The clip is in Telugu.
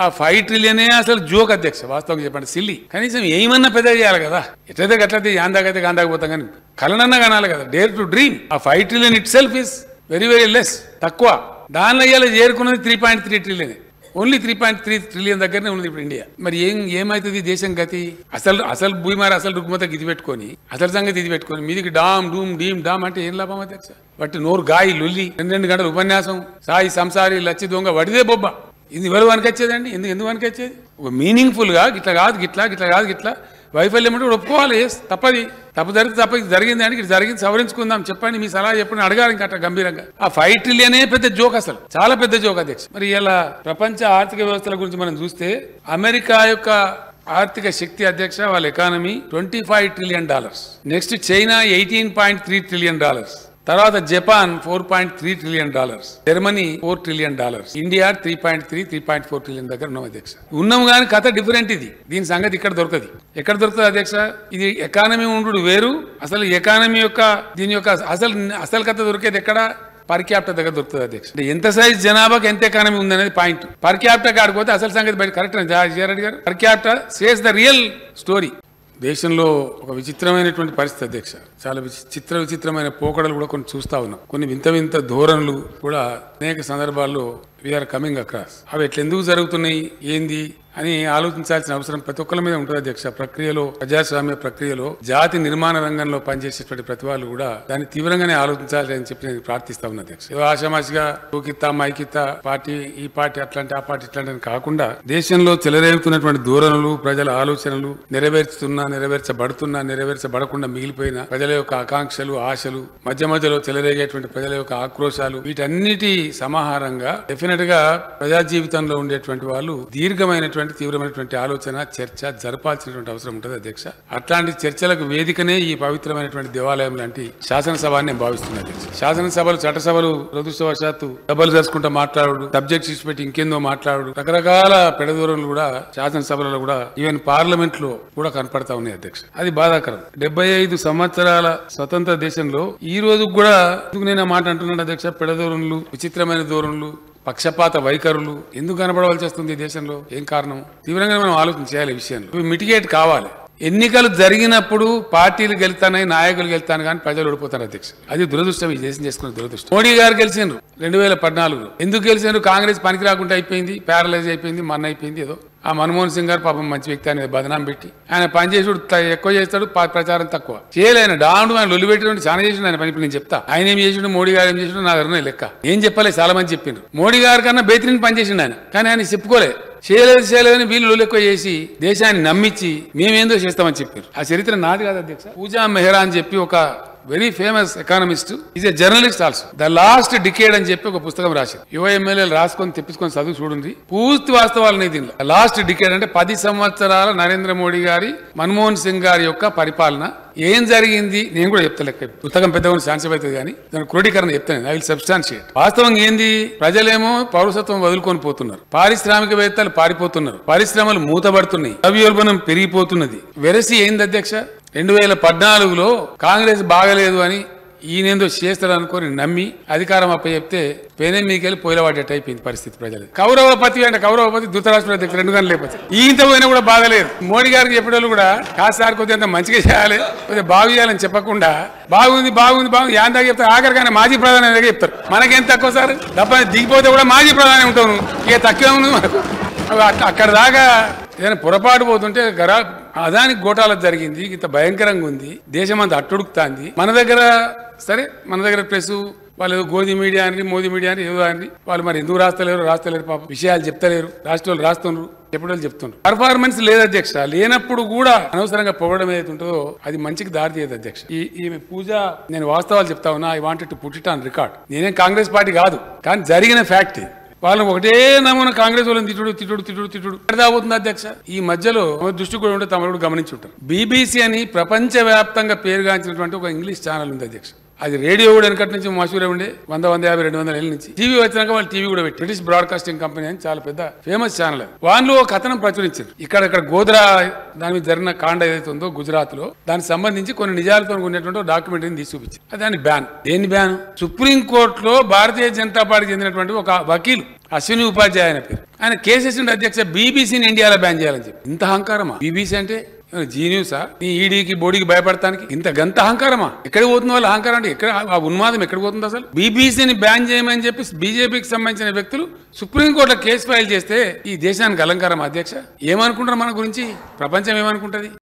ఆ 5 ట్రిలియన్ అసలు జోక్ అధ్యక్ష, వాస్తవంగా చెప్పండి సిల్లి. కనీసం ఏమన్నా పెద్ద చేయాలి కదా, ఎట్లయితే గట్లయితే యాందాకైతే గాందాకపోతాం కానీ కలనన్నా కనాలి కదా. Dare to dream. ఆ 5 trillion it self is very very less, తక్కువ. దానిలో ఇవాళ చేరుకున్నది 3.3 ట్రిలియన్. ఓన్లీ 3.3 ట్రిలియన్ దగ్గరనే ఉన్నది ఇప్పుడు ఇండియా. మరి ఏమైతుంది దేశం గతి? అసలు భూమిమారి అసలు రుగ్మతకి ఇది పెట్టుకొని, అసలు సంగతి ఇది పెట్టుకొని మీదికి డామ్ డూమ్ డీమ్ డామ్ అంటే ఏం లాభం అధ్యక్ష? బట్టి నోరు గాయి లొల్లి 2 గంటల ఉపన్యాసం, సాయి సంసారి లచ్చి దొంగ వడిదే బొబ్బ. ఇది ఎవరు వనికొచ్చేదండి? ఎందుకు వనికొచ్చేది? ఒక మీనింగ్ఫుల్ గా గిట్లా కాదు గిట్లా వైఫల్యం అంటే ఒప్పుకోవాలి. తప్పది, తప్పు జరిగింది అని ఇది జరిగింది, సవరించుకుందాం, చెప్పండి మీ సలహా చెప్పండి అడగాలి. ఇంకా అట్లా గంభీరంగా ఆ 5 ట్రిలియన్ పెద్ద జోక్, అసలు చాలా పెద్ద జోక్ అధ్యక్ష. మరి ఇలా ప్రపంచ ఆర్థిక వ్యవస్థల గురించి మనం చూస్తే అమెరికా యొక్క ఆర్థిక శక్తి అధ్యక్ష, వాళ్ళ economy $25 trillion. Next China $18.3 trillion. తర్వాత Japan $4.3 trillion, Germany $4 trillion, India 3.4 trillion దగ్గర ఉన్నాం అధ్యక్ష. ఉన్నాం కానీ కథ డిఫరెంట్. ఇది దీని సంగతి ఇక్కడ దొరకదు. ఎక్కడ దొరుకుతుంది అధ్యక్ష? ఇది ఎకానమీ ఉండు వేరు. అసలు ఎకానమీ యొక్క దీని యొక్క అసలు కథ దొరికేది ఎక్కడ? పర్ క్యాపిటల్ దగ్గర దొరుకుతుంది అధ్యక్ష. ఎంత సైజ్ జనాభాకి ఎంత ఎకానమీ ఉందనేది పాయింట్. పర్ క్యాపిటల్ కాడిపోతే అసలు సంగతి బయట కరెక్ట్ జయారెడ్డి గారు. Per capital says the real story. దేశంలో ఒక విచిత్రమైనటువంటి పరిస్థితి అధ్యక్ష. చాలా విచిత్రమైన పోకడలు కూడా కొన్ని చూస్తా ఉన్నాం. కొన్ని వింత ధోరణులు కూడా అనేక సందర్భాల్లో వీఆర్ కమింగ్ అక్రాస్. అవి ఎట్లెందుకు జరుగుతున్నాయి, ఏంది అని ఆలోచించాల్సిన అవసరం ప్రతి ఒక్కరి మీద ఉంటుంది అధ్యక్ష. ప్రక్రియలో, ప్రజాస్వామ్య ప్రక్రియలో, జాతి నిర్మాణ రంగంలో పనిచేసేటువంటి ప్రతి వాళ్ళు కూడా దాన్ని తీవ్రంగానే ఆలోచించాలి అని చెప్పి నేను ప్రార్థిస్తా ఉన్నా అధ్యక్ష. ఏదో ఆషామాషిగా తూకిత్తా మైకిత్తా పార్టీ ఈ పార్టీ అట్లాంటి ఆ పార్టీ ఇట్లాంటి కాకుండా దేశంలో చెలరేగుతున్నటువంటి ధోరణులు, ప్రజల ఆలోచనలు, నెరవేర్చబడకుండా మిగిలిపోయిన ప్రజల యొక్క ఆకాంక్షలు, ఆశలు, మధ్యలో చెలరేగేటువంటి ప్రజల యొక్క ఆక్రోశాలు, వీటన్నిటి సమాహారంగా డెఫినెట్ గా ప్రజా జీవితంలో ఉండేటువంటి వాళ్ళు దీర్ఘమైనటువంటి తీవ్రమైనటువంటి ఆలోచన, చర్చ జరపాల్సినటువంటి అవసరం ఉంటుంది అధ్యక్ష. అట్లాంటి చర్చలకు వేదికనే ఈ పవిత్రమైనటువంటి దేవాలయం లాంటి శాసనసభ అని నేను భావిస్తున్నాను అధ్యక్ష. శాసనసభలు, చట్టసభలు దురదృష్టవశాత్తు సభలు జరుపుకుంటూ మాట్లాడు, సబ్జెక్ట్స్ ఇచ్చిపెట్టి ఇంకేందో మాట్లాడు, రకరకాల పెడదూరంలు కూడా శాసనసభలలో కూడా, ఈవెన్ పార్లమెంట్ లో కూడా కనపడతా ఉన్నాయి అధ్యక్ష. అది బాధాకరం. 75 సంవత్సరాల స్వతంత్ర దేశంలో ఈ రోజు కూడా ఎందుకు నేను ఆ మాట అంటున్నాను అధ్యక్ష? పెడదూరంలు, విచిత్రమైన ధోరణులు, పక్షపాత వైఖరులు ఎందుకు కనబడవలసి వస్తుంది ఈ దేశంలో? ఏం కారణం? తీవ్రంగా మనం ఆలోచన చేయాలి ఈ విషయంలో. ఇవి మిటిగేట్ కావాలి. ఎన్నికలు జరిగినప్పుడు పార్టీలు గెలుతాయి, నాయకులు గెలుతాను కానీ ప్రజలు ఓడిపోతారు అధ్యక్ష. అది దురదృష్టం. ఈ దేశం చేసుకున్న దురదృష్టం. మోడీ గారు గెలిచిండ్రు 2014లో. ఎందుకు గెలిచారు? కాంగ్రెస్ పనికి రాకుండా అయిపోయింది, ప్యారలైజ్ అయిపోయింది, మన్న అయిపోయింది. ఏదో ఆ మన్మోహన్ సింగ్ గారు పాపం మంచి వ్యక్తి అనేది బదనాం పెట్టి ఆయన పనిచేసుడు ఎక్కువ చేస్తాడు, ప్రచారం తక్కువ చేయలేను. డాండు ఆయన లొల్లి పెట్టినట్టు చాలా చేసిండు ఆయన పని. నేను చెప్తా ఆయన ఏం చేసిండు, మోడీ గారు ఏం చేసిండు, నా దగ్గర లెక్క ఏం చెప్పలేదు. చాలా మంది చెప్పిండ్రు మోడీ గారి కన్నా బెహతరీన్ పనిచేసిండు ఆయన, కానీ ఆయన చెప్పుకోలేదు. చేయలేదని వీళ్ళు ఎక్కువ చేసి దేశాన్ని నమ్మించి మేమేందో చేస్తామని చెప్పారు. ఆ చరిత్ర నాది కాదు అధ్యక్ష. పూజా మెహ్రా అని చెప్పి ఒక very famous economist, is a journalist also. The last decade అని చెప్పి ఒక పుస్తకం రాశారు. యువ ఎమ్మెల్యేలు రాసుకొని తెప్పించుకొని చదువు చూడండి. పూర్తి వాస్తవాలు దీనిలో. లాస్ట్ డికేడ్ అంటే 10 సంవత్సరాల నరేంద్ర మోడీ గారి, మన్మోహన్ సింగ్ గారి యొక్క పరిపాలన ఏం జరిగింది నేను కూడా చెప్తా. లెక్క పుస్తకం పెద్దగా శాన్సిప్ అవుతుంది కానీ దాని క్రోడీకరణ చెప్తాను. I will substantiate. వాస్తవం ఏంది? ప్రజలేమో పౌరసత్వం వదులుకొని పోతున్నారు, పారిశ్రామికవేత్తలు పారిపోతున్నారు, పరిశ్రమలు మూతబడుతున్నాయి, ద్రవ్యోల్బణం పెరిగిపోతున్నది. వెరసి ఏంది అధ్యక్ష? 2014లో కాంగ్రెస్ బాగలేదు అని ఈయనేందో చేస్తాడు అనుకోని నమ్మి అధికారం అప్పచెప్తే పేనే మీకెళ్ళి పోయిలవాడేట్ అయిపోయింది పరిస్థితి ప్రజలు. కౌరవపతి అంటే కౌరవపతి ధృతరాష్ట్ర అధ్యక్షుడు 2 గంటలు లేకపోతే ఈయంత పోయినా కూడా బాగలేదు. మోడీ గారికి చెప్పేవాళ్ళు కూడా కాసారి కొద్దిగా మంచిగా చేయాలి, కొద్దిగా బాగు చేయాలని చెప్పకుండా బాగుంది యాందా చెప్తారు. ఆఖరికైనా మాజీ ప్రధాని చెప్తారు. మనకేం తక్కువ సార్? తప్ప దిగిపోతే కూడా మాజీ ప్రధాని ఉంటాను, ఇక తక్కువ ఉంది మనకు. అక్కడ దాకా ఏదైనా పొరపాటు పోతుంటే అదాని గోటాల జరిగింది, ఇంత భయంకరంగా ఉంది, దేశం అంతా అట్టుడుకుతాంది. మన దగ్గర ప్రెస్ వాళ్ళు ఏదో గోధి మీడియా అని, మోదీ మీడియా అని, ఏదో అని వాళ్ళు మరి ఎందుకు రాస్తలేరు పాప, విషయాలు చెప్తలేరు, రాష్ట్రాలు రాస్తున్నారు, చెప్పడం చెప్తున్నారు. పర్ఫార్మెన్స్ లేదు అధ్యక్ష. లేనప్పుడు కూడా అనవసరంగా పొగడం ఏదైతే ఉంటుందో అది మంచికి దారి తీయదు అధ్యక్ష. ఈమె పూజ, నేను వాస్తవాలు చెప్తా ఉన్నా. I wanted to put it on record. నేనేం కాంగ్రెస్ పార్టీ కాదు, కానీ జరిగిన ఫ్యాక్ట్. వాళ్ళని ఒకటే నమూనా కాంగ్రెస్ వాళ్ళని తిట్టుడు ఎడదాపోతుంది అధ్యక్ష. ఈ మధ్యలో దృష్టి కూడా ఉంటే తమరు గమనించి ఉంటారు. BBC అని ప్రపంచ వ్యాప్తంగా పేరుగాంచినటువంటి ఒక ఇంగ్లీష్ ఛానల్ ఉంది అధ్యక్ష. అది రేడియో కూడా వెనకటి నుంచి మషూరే ఉండే 150, 200 ఏళ్ళ నుంచి. టీవీ వచ్చినాక వాళ్ళు టీవీ కూడా పెట్టి, బ్రిటిష్ బ్రాడ్కాస్టింగ్ కంపెనీ అని చాలా పెద్ద ఫేమస్ ఛానల్. వాళ్ళు ఒక కథనం ప్రచురించారు. ఇక్కడ గోద్రా దాని మీద జరిగిన కాండ ఏదైతే ఉందో గుజరాత్ లో, దానికి సంబంధించి కొన్ని నిజాలతో ఉన్నటువంటి డాక్యుమెంటరీని తీసి చూపించారు. దాన్ని బ్యాన్. దేన్ని బ్యాన్? సుప్రీంకోర్టులో భారతీయ జనతా పార్టీకి చెందినటువంటి ఒక వకీలు అశ్విని ఉపాధ్యాయ ఆయన పేరు. ఆయన కేసేసిన అధ్యక్ష బీబీసీని ఇండియాలో బ్యాన్ చేయాలని చెప్పి. ఇంత అహంకారమా? బీబీసీ అంటే జీన్యూసా? నీ ఈడీకి బోడీకి భయపడటానికి ఇంత గంత అహంకారమా? ఎక్కడికి పోతుంది వాళ్ళ అహంకారం? అంటే ఎక్కడ ఆ ఉన్మాదం ఎక్కడికి పోతుంది అసలు? బీబీసీని బ్యాన్ చేయమని చెప్పి బీజేపీకి సంబంధించిన వ్యక్తులు సుప్రీంకోర్టులో కేసు ఫైల్ చేస్తే ఈ దేశానికి అలంకారం అధ్యక్ష. ఏమనుకుంటారు మన గురించి? ప్రపంచం ఏమనుకుంటది?